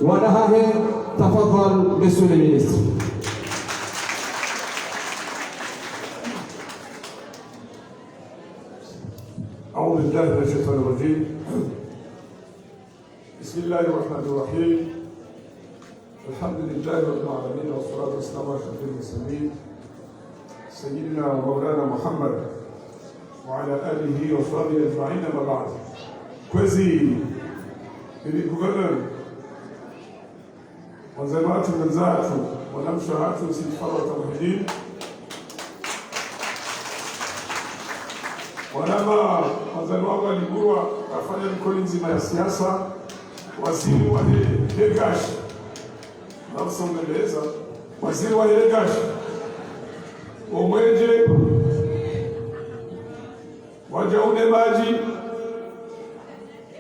ونهاهم. تفضل monsieur le ministre. أعوذ بالله من الشيطان الرجيم. بسم الله الرحمن الرحيم. الحمد لله رب العالمين والصلاة والسلام على أشرف المرسلين سيدنا ومولانا محمد وعلى آله وصحبه أجمعين. أما بعد. كوزي الجوفرنر وزمات المنزات ونمشات سيد فرة المهدين wanama wazalwa walikuwa wafanya mikono nzima ya siasa, waziri wa Legash namsongeleza, waziri wa Legash omweje wajaune maji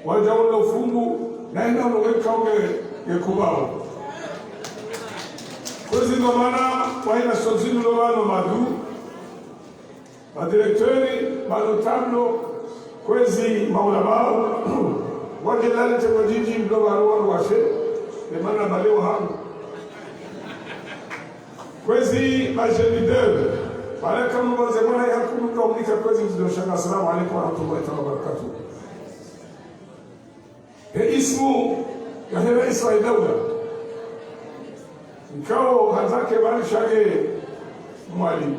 wajaune ufungu naenda unoweka unge yekubao kwezi ndo maana waina sozinu lo wano madu madirektori manotablo kwezi maulabao wajelale tewa jiji mdogo haruwa washe emana baleo hangu kwezi majelidewe baraka mwaze mwana ya kumika umnika kwezi mzidoshana. Assalamu alaikum warahmatullahi wabarakatuh. Ismu ya rais wa dawla ikao hazake bali shage mwalimu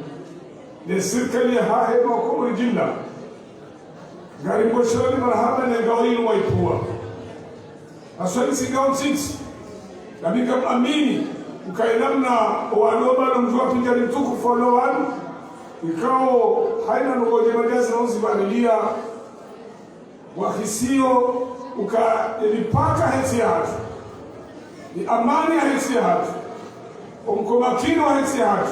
ne serikali hahe no ko jilla gari mboshoni marhaba ne gawin waipua aswali sigaw 6 nabika amini ukainamna waloma na mjua pinjani tuku followan ikao haina ngoje majazi na uzibadilia wahisio ukalipaka heti hatu ni amani ya heti hatu umkomakini wa heti hatu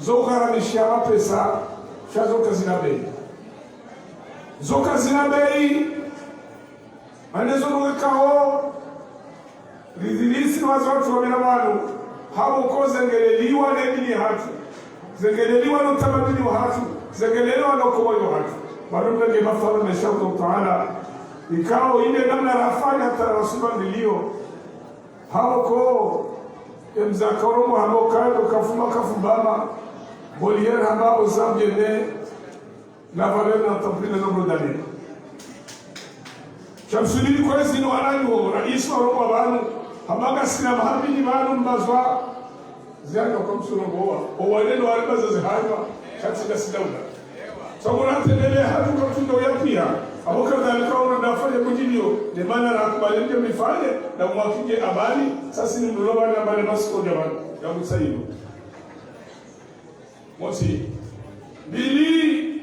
zokaramishia pesa shazoka zina bei zoka zina bei manezo nwekao ridhilisi wazo watu wa minamanu habo ko zengeleliwa nedini hatu zengeleliwa no tamaduni wa hatu zengeleliwa no kumoyo hatu barumna nge mafala na shautu ta'ala ikao ile namna rafanya hata rasuba nilio habo ko mzakoromo habo kado kafuma kafumbama Molière haba uzamjene la valeur d'entreprise de nombre d'années. Chamsuli kwezi ni wananyu rais wa Roma banu habaga sina mahabini banu mbazwa ziaka kwa msulongoa owaneno alibaza zihaiwa katika sidaula saburante nele hatu kwa tundo ya pia aboka dalika ona dafanya kujilio de maana na kubalinde mifanye na mwakije amani sasa ni mloba na bale masiko jamani ya msaidi mosi bili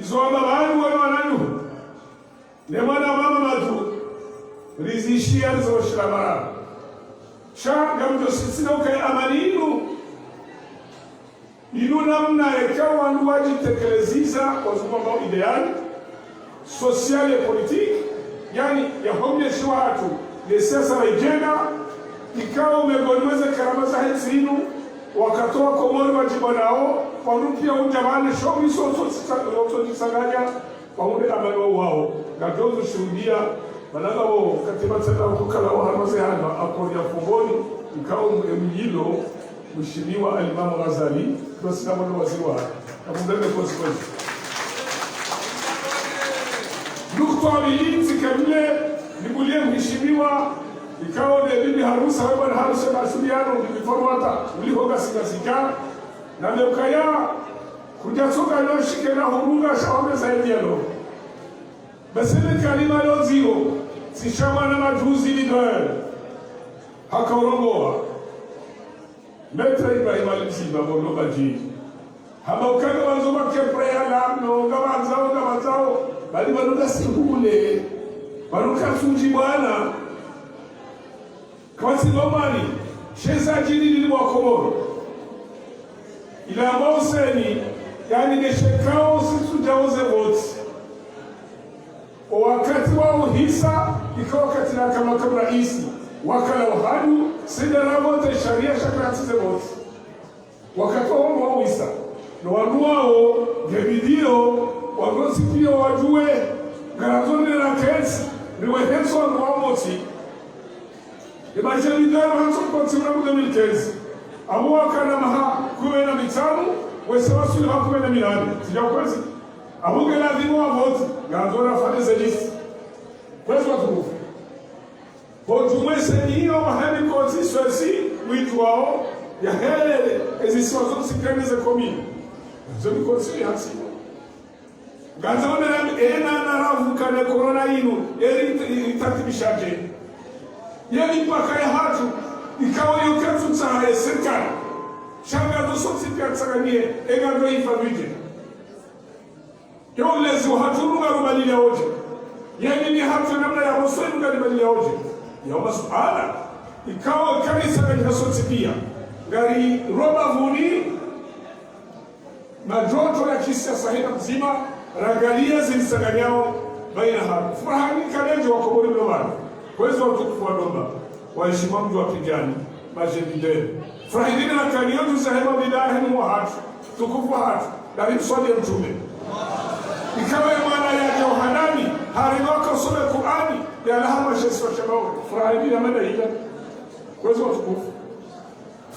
izomba banu wale wananyu ne mwana mama matu rizishia zo shiramara sha gamjo sisina ukai amaninu inuna mna ekawa nduwaji tekeleziza kwa zumba ideali social et politique yani ya homye shwatu de sasa wajena ikao umegonweza karama za hezinu wakatoa komori wajibu nao wanupia ujamani shomi soto jisanganya waunde amano wao gajozu shuhudia malaga wao katiba tena ukukala wa hamaze hana akori ya fungoni ikao mjilo mheshimiwa Alimamu Ghazali tunasema mwana waziri wa na mundane consequence nukta bilinzi kamile nibulie mheshimiwa ikao ne bibi harusa wa bwana harusa masuliano biforwata ulihoga sikasika na mekaya kujatoka leo shikena hurunga shawame zaidi ya leo baseme kalima leo zio sishama na majuzi lidoel haka urongoa metra Ibrahim al-Msiba bono baji haba ukaga wanzo bakepre ala no gabanzao bali banuka sihule banuka sunji bwana kwa simamani sheza jini lilwa komoro ila mauseni yani neshekao situjaoze wote wakati wao hisa ikawa wakati na kama raisi wakala wahadu sidara wote sharia shakratize wote wakati wao hisa na wanuao gebidio wagosi pia wajue garazoni na kesi niwe henso wa mwamoti Imagine ndio wanaanza kuanza mu 2015 abo wakana maha kuena mitano wese wasuli hakuena milani sija kwezi abo gela dimo vote gazora fane list kwezi watu vote mwese hiyo mahali kozi swesi witu wao ya hele ezisi wazo sikremize komi zo bikosi hasi gazona ena na ravu kana corona inu eri itatibishaje yani mpaka ya hatu ikawa yoketu tsaha serikali shanga do sotsi piatsaganie egando ifamije yo lezi hatu runga rubalile oje yani ni hatu namna ya muslimu ngani balile oje ya masuala ikawa kanisa ngani sotsi pia ngari roba vuni majoto ya kisiasa hina mzima rangalia zilisaganyao baina hatu furahani kanejo wakobori mlomani kwezo watukufu wa domba waheshima mtu wapigani majendideni furahidini na kaniotu sahema bidahe ni wahatu tukufu wahatu dari mswadi ya mtume ikawa ya maana ya Yohanani hariwaka usome Qur'ani ya lahama shesu wa shabawe furahidini na mada hila kwezo watukufu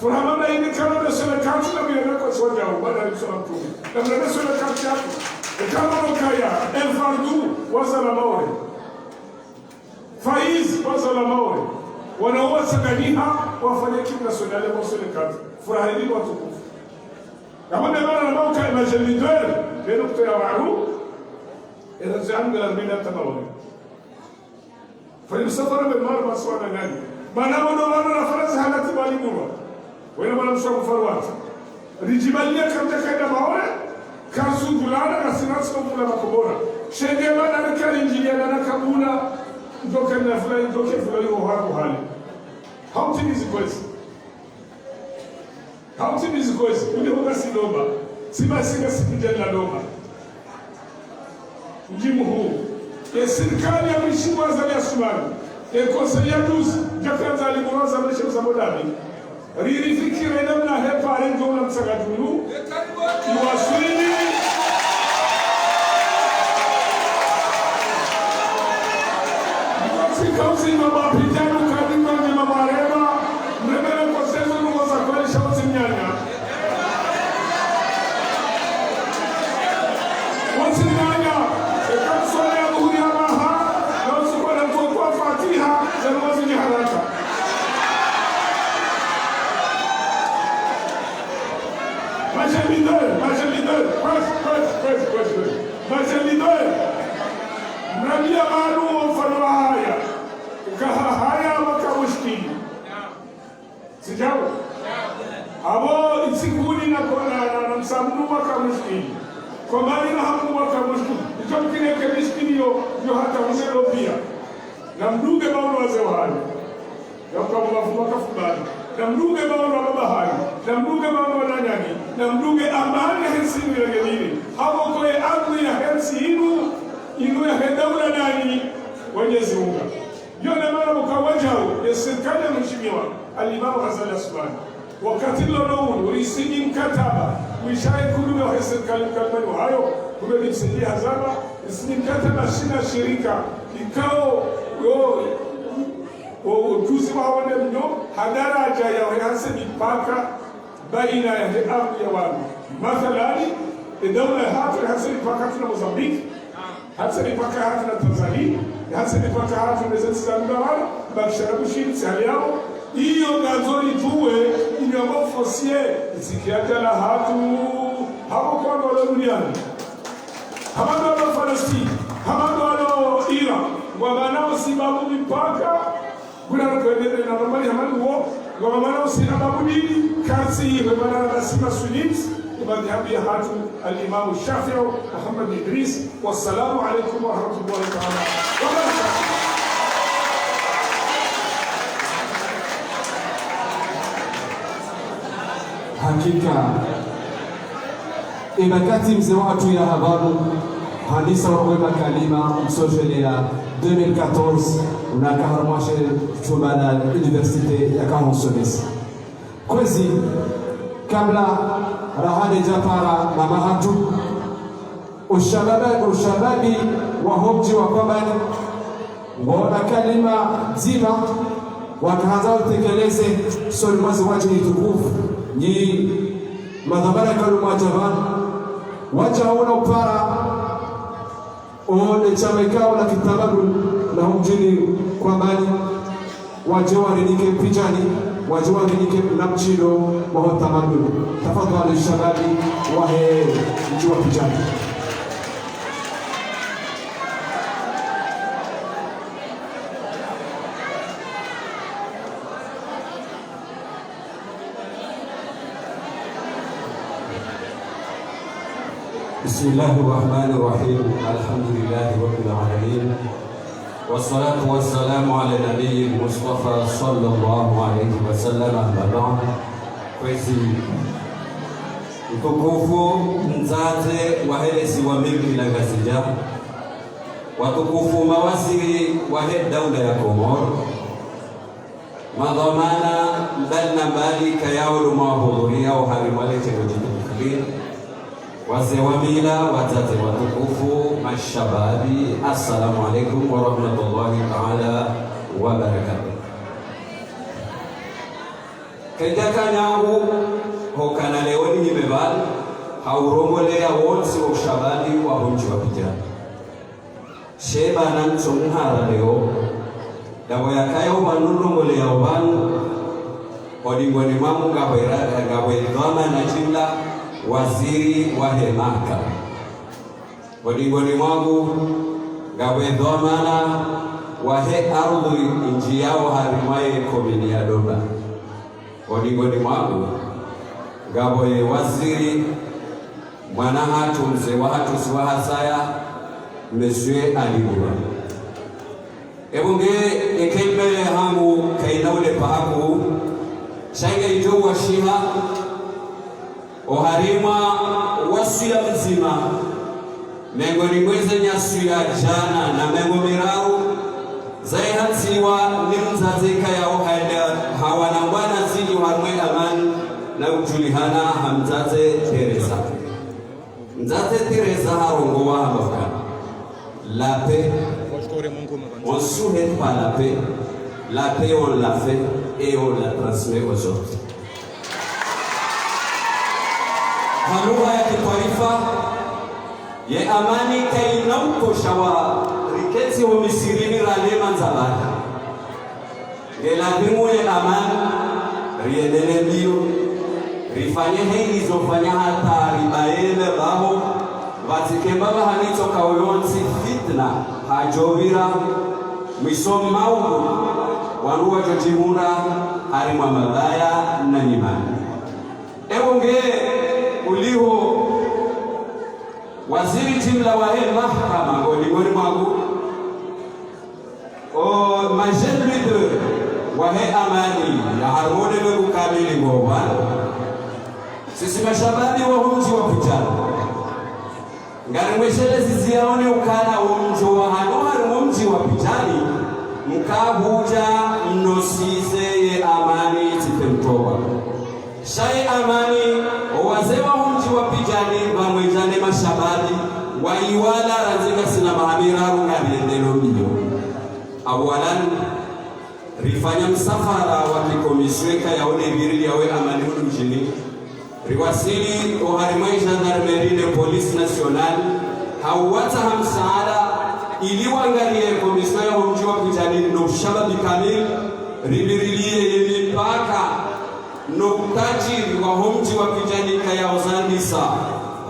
furahamana hini kama mesole kanti na bila kwa swadi ya ubada ya mtume na bila mesole kanti yako kama nukaya elfardu wazala maore Faiz wazala maore wanaowa saganiha wafanya kimu nasionale mosole kazi furahini watukufu kama nemana na mauka imajelidwele neno kutoya waru eraziangu la mbina tabaone falimsafara memara maswana nani mana wana na farazi halati malimurwa wena mana mswaku farwati rijibalia kamta kaida maore kansu gulana na sinatsi kumula makobora shengema na rekari injilia na kabula ndoke na fulani ndoke fulani wako hali hautimizi kwezi ule huka sinomba sima singa sikijana nomba mjimu huu ya serikali ya mishimu wa zali ya sumani ya konseli ya duzi jaka za alimuroza mwisho za modani ririfikira inamna hepa arengo na msagatulu iwaswini kauzi mabapijanu kadima ni mamarema mrebele kwa sezo nuko za kweli shauzi mnyanya wansi mnyanya ekamsole ya buhuri ya maha na usuko na mtuwa fatiha za nuwazi ni haraka Majalidoe mrabia maru mfano wa haya kahahaya wakamushkili sijabu abo isikuni na msamnu wakamushkili kwa mali na hamu wakamushkili ito mkine kemishkili yo hata uselo pia na mduge maunu waze wa haya ya ukamu wakafubali na mduge maunu wa baba haya na mduge maunu wa nanyani na mduge amani hensinu ya gelini hapo kwe amri ya hensi inu ya hedaula nani Wenyezi Mungu yone mara mkawajao ya serikali ya mheshimiwa alimamu Ghazali Asmani wakati lolowu ulisiji mkataba wishaye kudume wa serikali mkalmani wa hayo kumeli msiji hazaba isiji mkataba shina shirika ikao ujuzi waone mno hadaraja ya wehanse mipaka baina ya amri ya wanu mathalani daula hatu ya hanse mipaka tuna Mozambiki hata mipaka hatu na Tanzania hasa nipaka hatu mezeti za mdawala bakisharabu shiri sihali yao iyo gazori tuwe inyamo fosie isikiatela hatu hapo kwa wala duniani hamando wala Palestina hamando wala Iran wamanao sibabu mipaka kuna nakuendele na normali hamando uo wamanao sibabu nini kasi wamanao nasima sunit madhhabi ya hatu al-Imam Shafi'i Muhammad Idris. Wassalamu alaykum wa rahmatullahi ta'ala wa barakatuh. Hakika ibakati mzee watu ya habaru hadisa wakweba kalima msojele ya 2014 unakaharmashe chumana universite ya kahonsonesi kwezi kabla rahani japara na mahatu ushababi wa hobji wa kwabani ngona kalima zima wakaanza kutekeleza solmazi waje tukufu ni madhabara kaluma jaban waje hauna upara chama ikao la kitamaduni na mjini kwa mbali waje waridike pijani waje waridike na mchido wa tamaduni. Tafadhali shababi wahe mji wa pijani. بسم الله الرحمن الرحيم الحمد لله رب العالمين والصلاة والسلام على النبي المصطفى صلى الله عليه وسلم أما بعد kwezi mtukufu mzazi wahelesi wa milki la Gazija watukufu mawaziri wahe daula ya Komoro madhamana mbali na mbali kayao lumahudhuria uharimwalete kujitukulia wazee wa mila, watate watukufu, mashababi, assalamu alaikum wa rahmatullahi ta'ala wa barakatuh. Kajaka nyangu hokana leoni nimebali haurongolea wonsi wa ushababi wa hunji wa pijani sheba na mchumuhara leo dabo yakayo wanurongolea wanu hodingoni mamu gabwe na jimla waziri wa hemaka wadingoni mwangu gawe dhamana wahe ardhi inji yao harimaye komini ya Doba wadingoni mwangu gawe waziri mwana hatu mzee wa hatu siwa hasaya Monsieur Alibuwa ebunge ekeime hangu kainaule pahaku shainga ito wa shiha oharima wasu ya mzima mengoni mweze nyasu ya jana na mengo mirau zai hatiwa ni mzazeka ya hawana mwana zili harmwe amani na ujulihana hamzaze Teresa mzaze Teresa harongowa habaka la paix on souhaite pas la paix on l'a fait et on la transmet aux autres. Halugha ya kitaifa ye amani kainaukosha wa riketi wa misirini ralema nzabari geladimu ye amani riendele mbio rifanye hei izofanya hata ribaele baho vatikembaba hanito kauyonsi fitna hajovira misomi maugu wanuwa jojimura harimwa mabaya na nyimani ebunge uliho waziri jimla wahe mahkama ngoligoni mwangu o majelui de wahe amani ya harmone wengu kamili ngobwana sisi mashababi wa humji wa pijana ngari mweshele ziziaone ukana umji wa hanohari umji wa pijani mkabuja mnosize ye amani tipemtoba shai amani wazewa humji wa pijani bamwejane mashababi waiwala ranzika sina mahamiraru ngariendelo mbio awalan rifanya msafara wa kikomisweka yaone birili yawe amani mjini riwasili oharimai gendarmerie de police nationale hawata hamsaada iliwangalie komisio ya humji wa pijani no shababi kamil ribirilie mipaka no tajiri wa humji wa pijani kaya ozandisa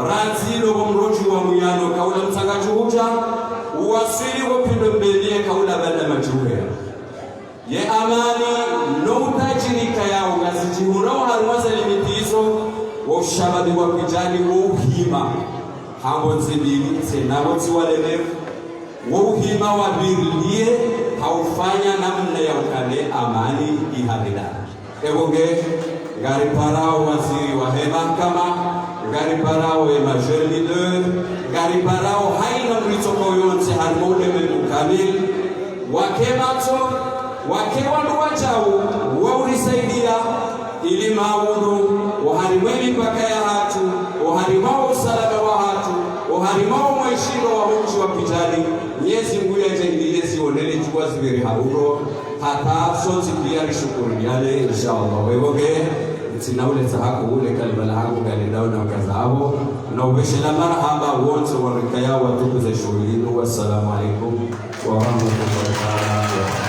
ranzilo mroju wa muyano kaula mtangaji huja uwasili wapindo mbelie kaula bada majuhea ye amani no tajiri kaya ugazijihuna harumaza limitizo wa ushababi wa pijani uhima hambo nzibili senabo ziwalelevu wa uhima wa birilie haufanya namna ya ukale amani ihabida ebonge ngari parao waziri wa mahakama ngari parao e major leader ngari parao haina mritoko yonse harmone mkamil wakemato wakewandu wajau waurisaidia ili maudu uharimweni mpaka ya hatu uharimao usalama wa hatu uharimao mweshiro wa humji wa pijani nyezi nguya jengile zionele chukwa zibiri hauro hata sote pia rishukuriane inshallah. Wewe sinauleta haku ule kalibala hangu gani dao na kazao na ubeshela marhaba wote warikaya watuku za shughulini. Wassalamu alaikum wa rahmatullahi wa barakatuh.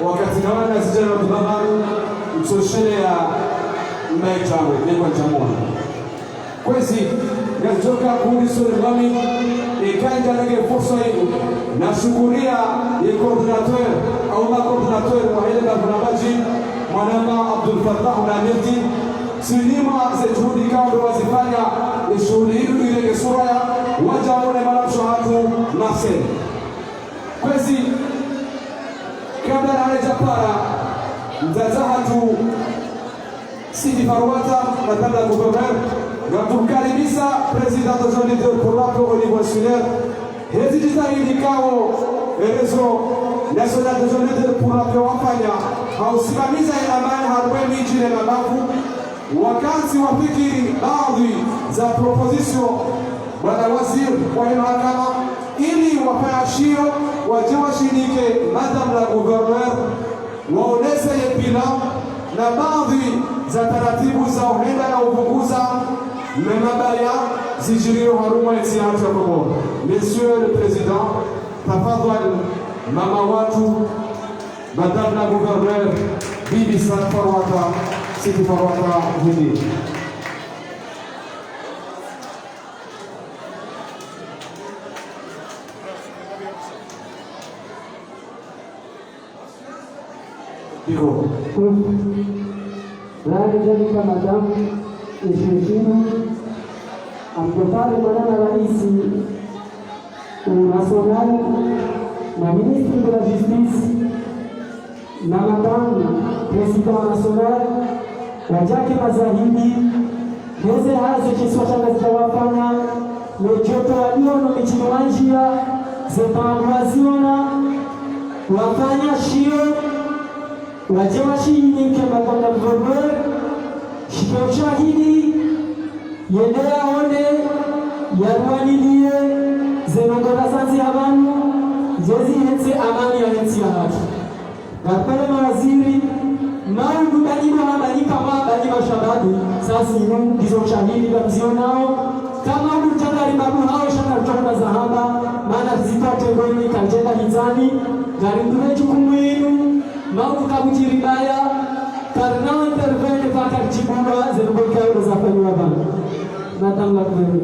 wakati nawana zijana tubabaru msoshele ya mmechawe mekwa chamona kwezi gazoka kundi sore mwami ikanja nage fursa hiyo na shukuria ya coordinateur au ma coordinateur wa ile barnamaji mwanama Abdul Fattah na Mirdi sinima za juhudi kando wazifanya shughuli hii ile sura wajaone malabsho hatu Marcel kwezi kabla hajapara mtazahatu Sidi Farwata madame la gouverneure natumkaribisha president de zone de Polaco au niveau national hizi jitahidi kao elezo national de zone de Polaco wafanya hausimamiza amani harweni jile mabavu wakati wafikiri baadhi za proposition bwana waziri wa mahakama ili wapashio wajawashirike madame la gouverneure waonese yepila na baadhi za taratibu za uhenda na upunguza memabaya zijirio haruma ya siasa kwa Monsieur le Président, tafadhali mama watu madame la gouverneure Bibi Farwata Sidi Farwata Hindi. Iko. Jalika Madame Heshima amtopale Bwana Rais national na ministre de la justice na makamu president national wajake mazahidi heze hazo kiswatana zitawafanya lejoto waliono michiniwanjia zetamwaziona wafanya shio wajewashiyinike magana mvogwe shikaushahidi yendea one yarwanilie zenogora zanzi abantu jezi hetse amani ya hetsi ya hatu gapale mawaziri maungu banyibo hamanyika banyibo shabadi sasi inu gizo shahidi gamzionao kama mutagari babu hao shaka kutoka zahaba maana zipate ngoni kanjenda hizani garindume chukumwinu Mau kabujiri baya karena intervene pakar cibura zeruboka uzafanywa bana natanga kwenu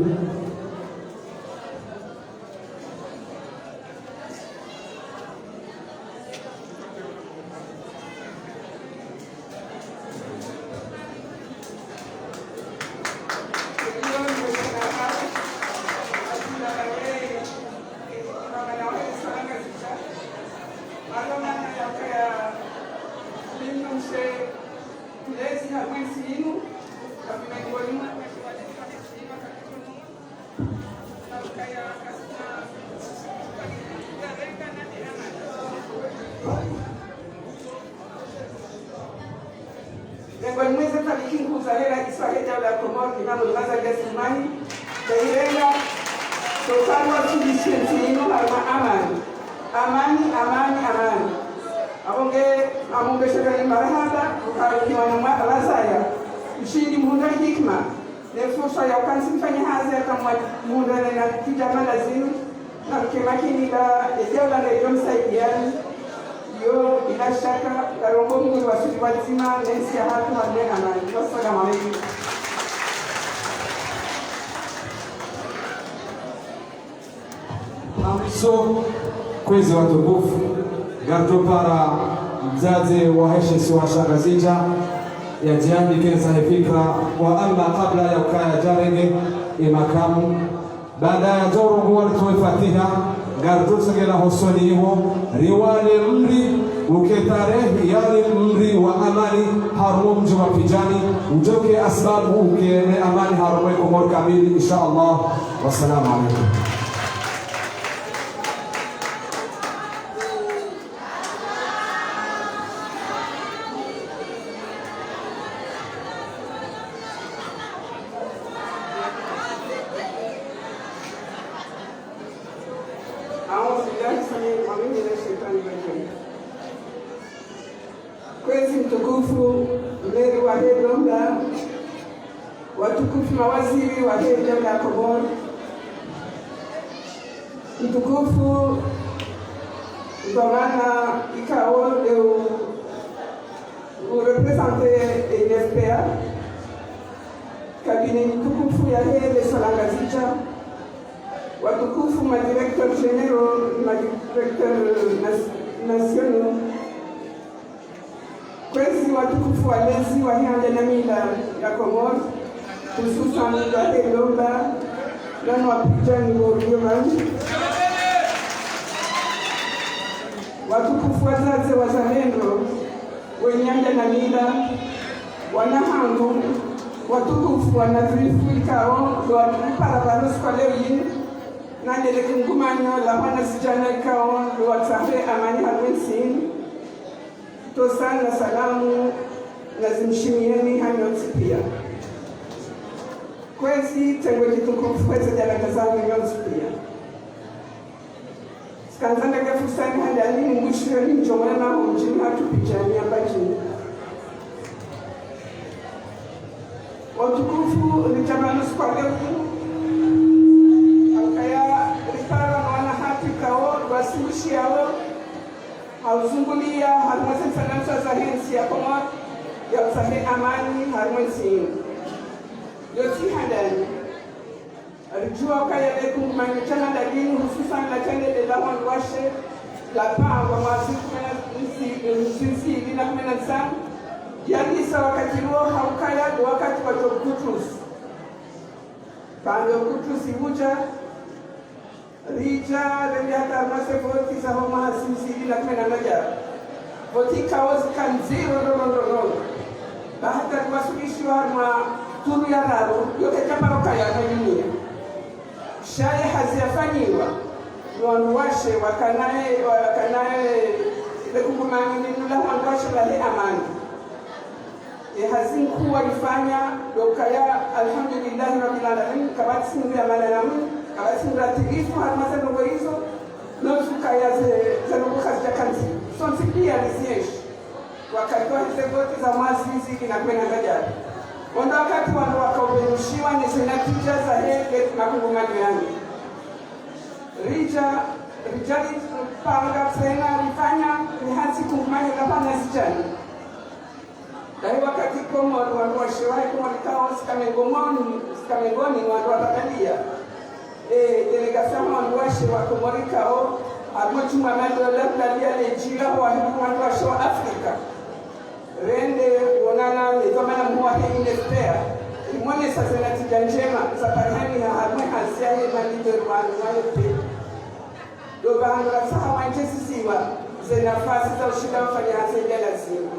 Mweze tariki kuzalera Kiswahili ya Komoro kinamo limaza gasimani dairenga tokalwa tudishentino harma amani abonge shagari marahaba ukarikiwa na razaya ushindi muhunda hikma ne fursa ya kansi mfanya hazi akamwa muhunda na kijama lazima na mkemakini la ejeula na yomsaidiani yo bila shaka karongo Mungu wasiri wazima nensi ya hatu hadne amani. Wassalamu alaikum. Amso kwezi watukufu gardo para mzazi wa heshesi wa shagazija ya jiani kesa fikra wa amma kabla ya ukaya jarege imakamu baada ya joro huwa tuifatiha gardo sagela hosoni hiyo riwale mri uketarehi yale mri wa amani harumu mji wa pijani ujoke asbabu ukene amani harumu Komoro kamili insha Allah. Wassalamu alaikum. Kwezi mtukufu mleri wa Hedonga, watukufu mawaziri wa Hedonga ya Komoro, mtukufu Gavana Ikao Deu kabine tukufu ya hele Solangazicha, watukufu madirektor general, madirektor national, kwezi watukufu walezi wa Hande na Mila ya Komoro, hususan wa Lomba na wapigani wa Uyomanji, watukufu wazazi wazalendo wenyanja na Mila, wanahangu, watukufu wanadhirifu ikao para varusi kwa leo yini na ndeleke mkumanyo la wana sijana ikao watsahe amani halwensini tosana salamu na zimshimieni hanyotsi pia kwezi tengwe kitukufu kwezi jalakazani nyotsi pia sikanzanda kefusani hadi alini mwishiro ni mjomana na mjini hatu pijani ambajini watukufu litamanus kwa leo akaya ripara wana hati kao wasimushi yao hauzungulia harumwese msanamsa za hensi ya Komoro ya usahe amani harumwese yoti handani alijua kaya leku manyochana dalini hususan la tende de la wanwashe la pangwa masiku msisi ilina kumena sana yalisa wakati huo haukaya wakati wa kutusi pande kutusi huja rija rende hata mase voti za homa hasisi ila kumena moja voti kaozi kanziro no bahata kuwasuluhishi wa turu ya raro yote kama ukaya na dunia shaye haziafanyiwa wanwashe wakanae lekukumani nila wanwashe wale amani hazinku walifanya dokaya alhamdulillah rabbil alamin kabati sindu ya malalamu kabati sindu ratilifu harumasa ndogo hizo notukaya zanogo khazja kanzi sonsi pia lisieshi wakati wa hize vote za mwasi hizi inakwena ngajari wanda wakati wando wakaubenushiwa ni senatija za heke makungumani yangu rijali panga tena rifanya nihansi kungumani kapana zijani Dari wakati Komoro watu washiwahi kumwalikao sikamengoni watu watakalia delegasyon watu washiwa kumwalikao abuchuma mando labda lejila watu washiwa Afrika rende wonana nizomana mwa hii nespea imone sasa natija njema saparihani ya harme hasia hii mandido rwani wayote doba handura saha wanchesi siwa zenafasi za ushida wafanya hasejia lazima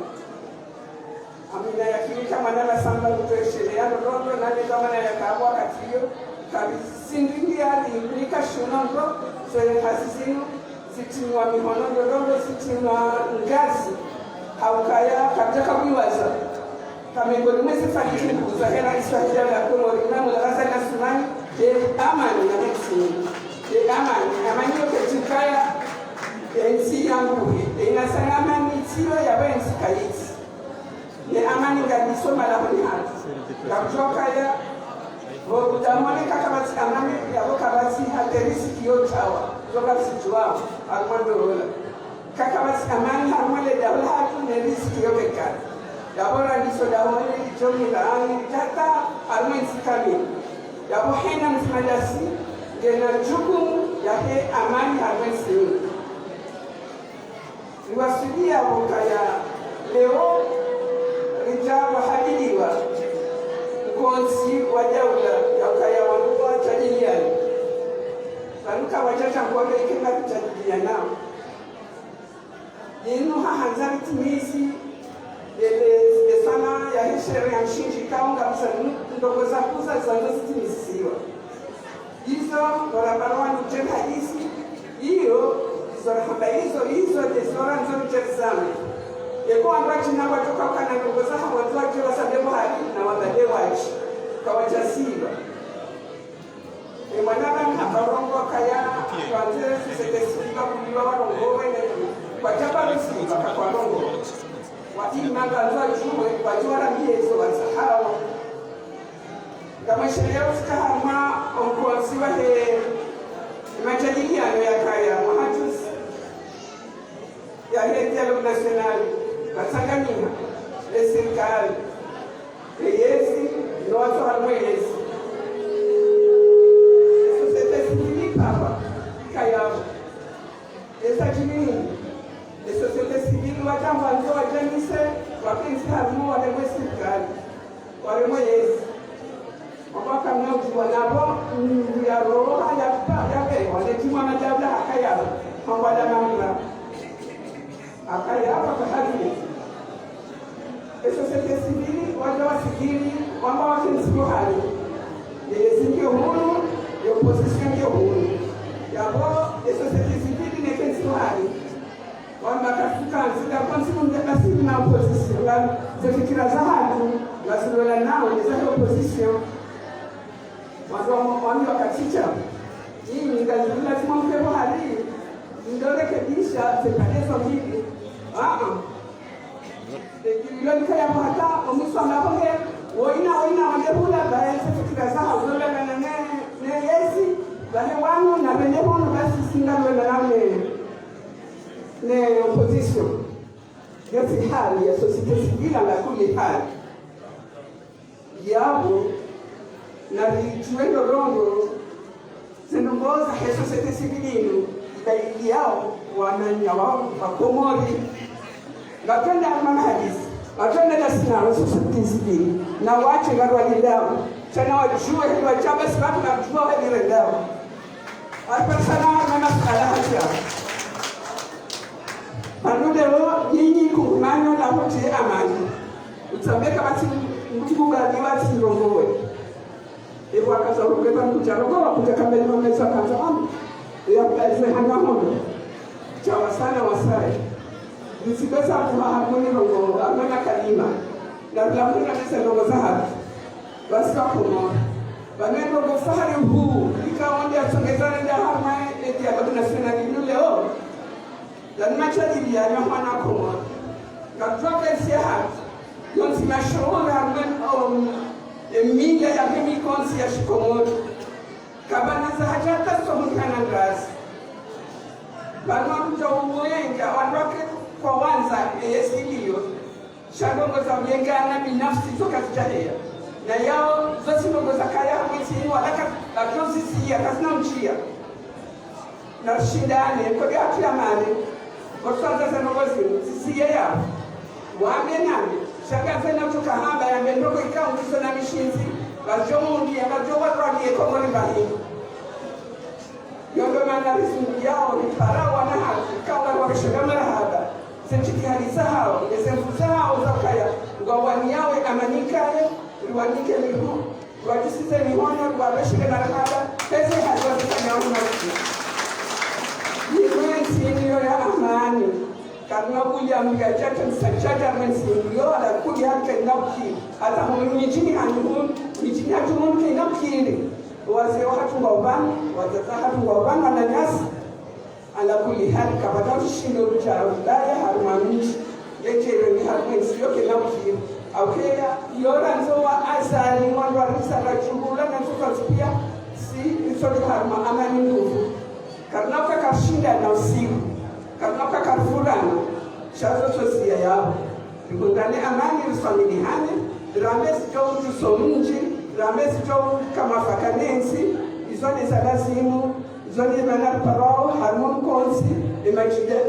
amina yakirika manana samba kutoesheleano rondo nane zamana yakabwa katiyo kabisindingi ali nika shunondo sere hasisinu sitinwa mihonondo rondo sitinwa ngazi haukaya kabjaka wiwaza kamengoni mwezi fakiri kuzahera iswahila la Komoro inamu la rasa na sunani je amani na mexini je amani yoke chikaya ensi yangu inasana amani tiyo ya wensi kaiti ni amani nganisoma la honihaji kabjoka ya utamone kakabati amani ya wakabati haterisi kiyotawa zokabisi juwao almandorola kakabati amani harumale dawla hatu nerisi kiyobekani dabora niso dawole jomi laani tata almensi kami dabo hena msimadasi gena jukumu ya he amani almensi niwasudia wakaya leo rijaba hadiliwa ukonsi wa jaula ya ukaya wanguwa tajiliani sanuka wajata mkwame ikenga kutajiliana inu hahanzari timisi ele sana ya hishere ya mshinji kaunga msanu ndogo za kuza zandozi timisiwa hizo warabarwa ni jen hadisi hiyo zorahamba hizo desora nzori jerizame yeko ambacho na watoka kana ndogo za watu wake wasabebo hadi na wabade wachi kawajasiba mwanaba akarongo kaya kwanze sisitesiba kuliwa warongo wene kwa jaba rusiba kwa rongo wati mangaza juwe kwa jwara miezo wasahao kama sheria usikahama onkonsiwa he majadiliano ya kaya mahatus ya he dialogue national Tanzania serikali yesi ndio watu Mwezi. Société civile papa kayabo. Esa jini. Société civile watambanzo wajanise wapenzi harimo wale serikali. Wale Mwezi. Mwaka mmoja wanapo ya roho ya pele wale timu anajabla hakayabo. Mambo ya namna. Akayabo kwa hadi. Société civile wale wasikiri kwamba wakinsiku hali yesingi huru ya opposition ya huru yabo société civile ne kinsiku hali kwamba katika konsiku ndakasi na opposition la zifikira za hali lazima nao ni za opposition watu wakaticha hii ni lazima mpepo hali ndio rekebisha zipelezwa hivi Iloni kaya hata omusoma bonge oina wangehula bae sefikira za hazola na yesi bae wanu na bene hono basi singalo na ne opposition yote hali ya societe civile la kuli hali yabo na tuendo rongo senongoza he societe civile ino yao wananya wao wakomori Gatenda manhadisi, gatenda dasina societe civile na wache garwalindao tena wajue hili wachaba sababu na kujua hili rendao alipasana na masala haja panude lo nyinyi kumanyo na hote amani utambeka bati mtuga diwati ndongowe ewa kaza rugeba mkujarogo wakuja kambele mameza kaza amu ya plaze hana hono chawa sana wasai Nisibesa kuhahamuni rongo, amana kalima. Na bilamu na mese rongo zahari. Basi wakumo. Bane rongo sahari huu. Ika ondia tsongezane ndia harma eti ya babu nasena ninu leo. Lani machadili ya nyamwana kumo. Katroke siya hati. Yonsi mashohora harmen emilia ya hemi konsi ya shikomoto. Kabana zahajata somunkana ngrasi. Bano mja uwenga wanroke kwa wanza yesiliyo shadongo za mjengana binafsi toka tijahea na yao zote ndogo za kaya mwitini walaka lakiozi siya kasina mchia na shindane kwa gati ya mane wasanza za ndogozi sisiya yao waambie nani shagaze na tuka hamba ya mbendoko ikawa mkiso na mishinzi bajo mundi ya bajo wadwani ekomori bahini yondo manarisungu yao ni parawa na haki kawa wakishagamara haba senchikihali zao esemfu zao zakaya ngawani yawe amanikaye riwanike mihu rwajisize mihono rwabeshike na rahaba pese hazwazikanyauna yimwensi niyo ya amani karna kuja mga jata msachaja mwensi niyo ala kuja hake inauki hata mwijini hanuhun mijini hatuhun ke inaukiri wazee hatunga ubani wazaza hatunga ubani wananyasi ala kuli hali kabata ushindo rucha ulaya harumamishi yekere ni harumwensi yoke nauki aukeya yora nzowa azali mwandu arisa rachungula na nzoka zipia si isoli haruma amani nguvu karnauka karshinda na usiku karnauka karfurana shazo sosia yao ngundane amani usfamili hane ramesi jo utusomunji ramesi jo kama fakanensi izone za lazimu izone manar parao harmon konsi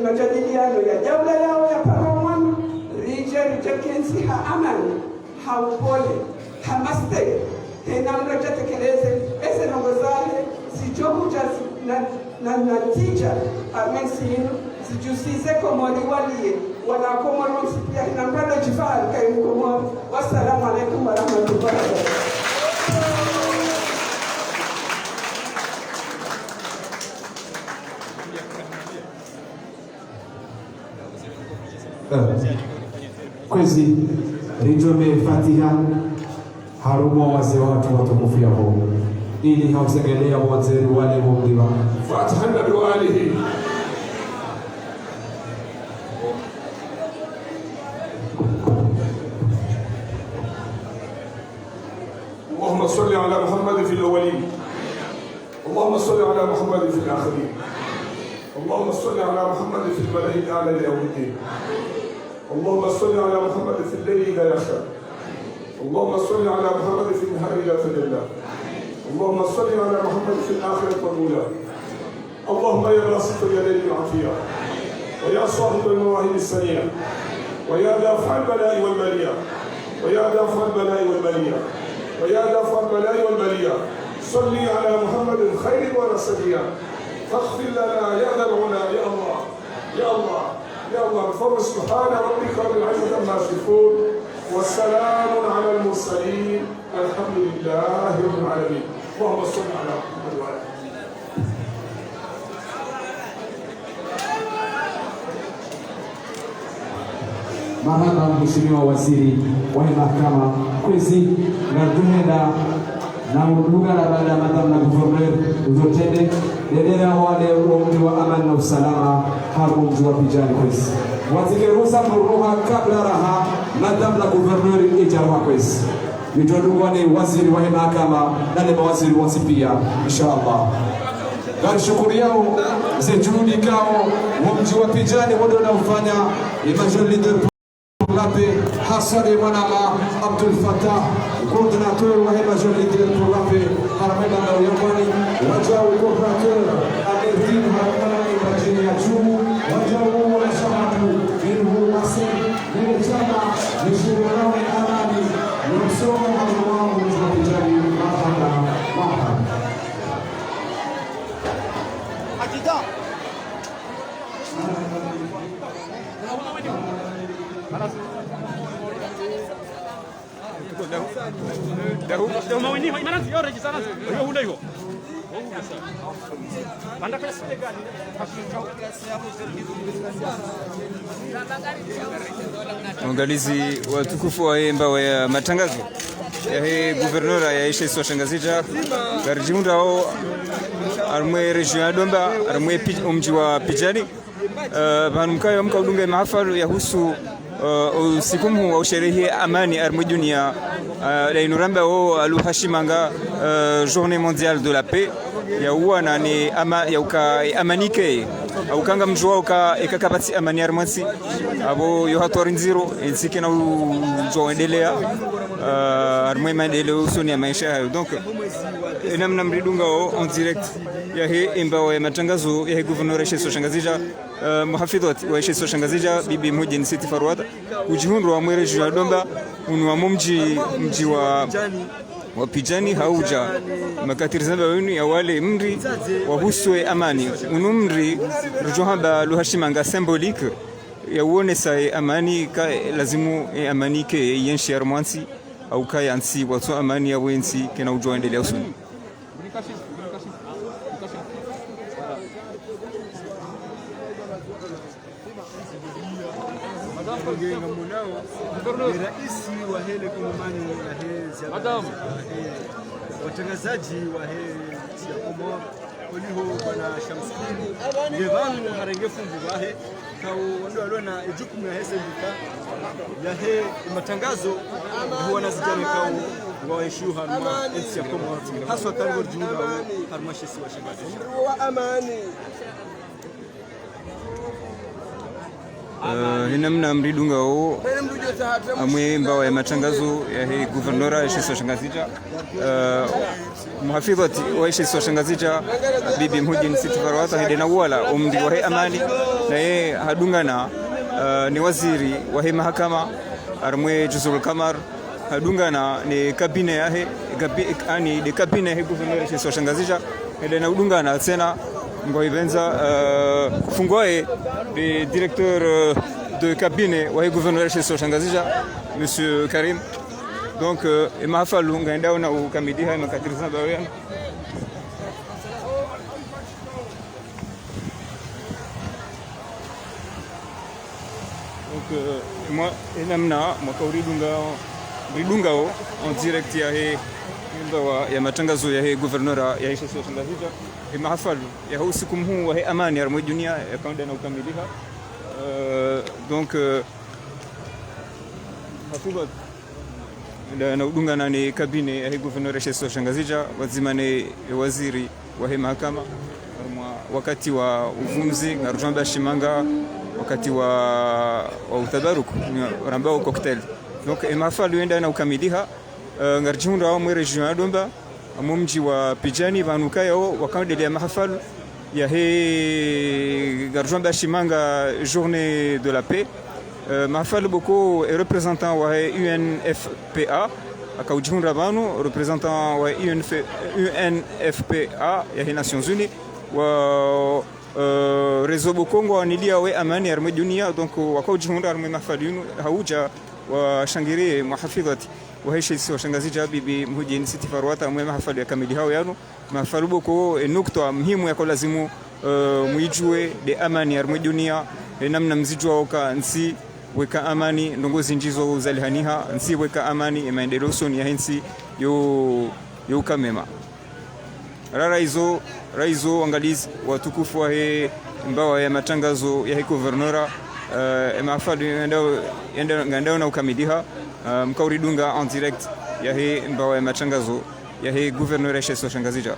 majadiliano ya jawla yao ya parao manu rije kensi ha amani ha upole ha maste henamra jatekeleze ese nongozale si jokuja na natija amensinu sijusize komori walie wala komori msipia hinamrado jifari kaimu komori. Wassalamu alaikum warahmatullahi wabarakatuh. Kwezi rijome Fatiha harumo wazee watu watukufu ya Mungu ili hausegelea wazee wale mumliwa Fatiha nabi wa alihi. اللهم صل على محمد في الأولين اللهم صل على محمد في الآخرين اللهم صل على محمد في الملأ الأعلى ليوم الدين اللهم صل على محمد في الليل إذا يخشى اللهم صل على محمد في النهاية لا تجلى. اللهم صل على محمد في الآخرة والأولى. اللهم يا باسط اليدين العافية ويا صاحب المواهب السنية ويا دافع البلاء والبلية ويا دافع البلاء والبلية ويا دافع البلاء والبلية صل على محمد خير ورسوليا فاغفر لنا يا ذا العلا يا الله يا الله يا الله. بفضل سبحان ربك رب العزة عما يصفون والسلام على المرسلين الحمد لله رب العالمين. اللهم صل على محمد وعلى آله. Marhaba Mheshimiwa Waziri wa Mahakama kwezi na duhenda na lugha la baada ya madam na governor uzotende dedera wale umri wa amani na usalama hapo mji wa Pijani kwezi wazikeruhusa mruha kabla raha madam na governor ijawa kwezi nitodungwane waziri wa Mahakama na ni mawaziri wasipia inshallah. Gari shukuri yao ze juhudi kao mji wa Pijani wado na ufanya imagine leader Hassan Manama Abdul Fattah, coordinateur wa majorité pour la paix, Harmena Yamani, Wajau coordinateur, Amertin Harmena Virginia Chu, Wajau wa Shamatu, Minhu Wasim, Nilechana, Nishirana Amani, Nusoma Mwamu Mzabijani, Mahana, Mahana. Akida. Dah mau ini mana sih? Orang di sana. Yo udah yo. Anda pesa legal. Mwangalizi watukufu wa mbao ya matangazo ya guvernora ya Ishe Swashangazija garjiunda ao armwe region ya Domba armwe mji wa Pijani banumkayo mkaudunga mahafal yahusu usiku wa sherehe amani armwe dunia la inuramba o aluhashimanga journée mondiale de la paix ya uwana ni ama ya uka amanike au kanga mjua uka ikakabati amani armwansi abo yo hatori nziro insike na ujo endelea armwe maendeleo usoni ya maisha hayo. Donc namna mridunga en direct ya hii mbao ya matangazo ya guvernor Ishe Swashangazija muhafidhati wa Ishe Swashangazija bibi Mujin City Farwada ujihundu wa mwere juu ya Domba unwa mji wa Pijani hauja makatiri zamba wenu ya wale mri wahuswe amani unumri rujohamba luhashimanga symbolique ya uone sa amani ka lazimu amani ke yenshi armwansi au ka yansi watu amani ya wensi kena ujo endelea usuni. Raisi wa hele kumumani na he madam watangazaji wa he ya Komoro oliho bana Shamsini yevanu harengefu mbubahe kao ndo alona ejukumu ya hese mbika ya he matangazo huwa nazijane kao waheshiu harma ensi ya Komoro haswa tango junda harma shesi wa shangazi wa amani. Namna mridunga o amwe mbao ya matangazo ya hii guvernora Ishe Swashangazija muhafidhati wa Ishe Swashangazija bibi Mujin City Farwata hede na wala umdi wa hii amani na ye hadungana ni waziri wa hii mahakama armwe Juzul Kamar hadungana ni kabine ya hii ani de kabine ya hii guvernora Ishe Swashangazija hede na udungana tena Ngoivenza Fungoe, le directeur de cabinet wa gouverneur Ishe Swashangazija, monsieur Karim. Donc ma fallu ngaenda na ukamidi haya makatirizana bawen. Donc moi namna makauri dunga en direct ya he ya matangazo ya he gouverneur ya Ishe Swashangazija. Mahafalu ya usiku huu wa amani ya dunia yakaenda na ukamilika. Donc hafuba na udungana ni kabine ya guvernor Ishe Swashangazija wazimane waziri wa mahakama wakati wa uvumzi na rujamba shimanga wakati wa utabaruku rambao cocktail donc mahafali yenda na ukamiliha ngarjihunda wa mwe region ya Domba mumji wa Pijani vanuka yao wakaendelea mahafali ya he garjon bashimanga journée de la paix mahafali boko et représentant wa UNFPA akaujihunda vanu représentant wa UNFPA ya he Nations Unies wa rezo bokongo wanilia we amani arme dunia donc wakaujihunda arme mahafali yunu hauja washangiri muhafidhati وهيش وشنغازيجا bibi mhujini Siti Farwata mwe mahafali ya kamili hao yano mahafali boko nukta muhimu yako lazimu muijue de amani ya dunia namna mzijua oka nsi weka amani ndongozi njizo zalihaniha nsi weka amani ya maendeleo soni ya hensi yo kamema raizo angalizi watukufu wa he mbawa ya matangazo ya he guvernora mahafali ngandao na ukamiliha mkauridunga en direct ya he mbawa ya matangazo ya he gouverneur ya Shangazija.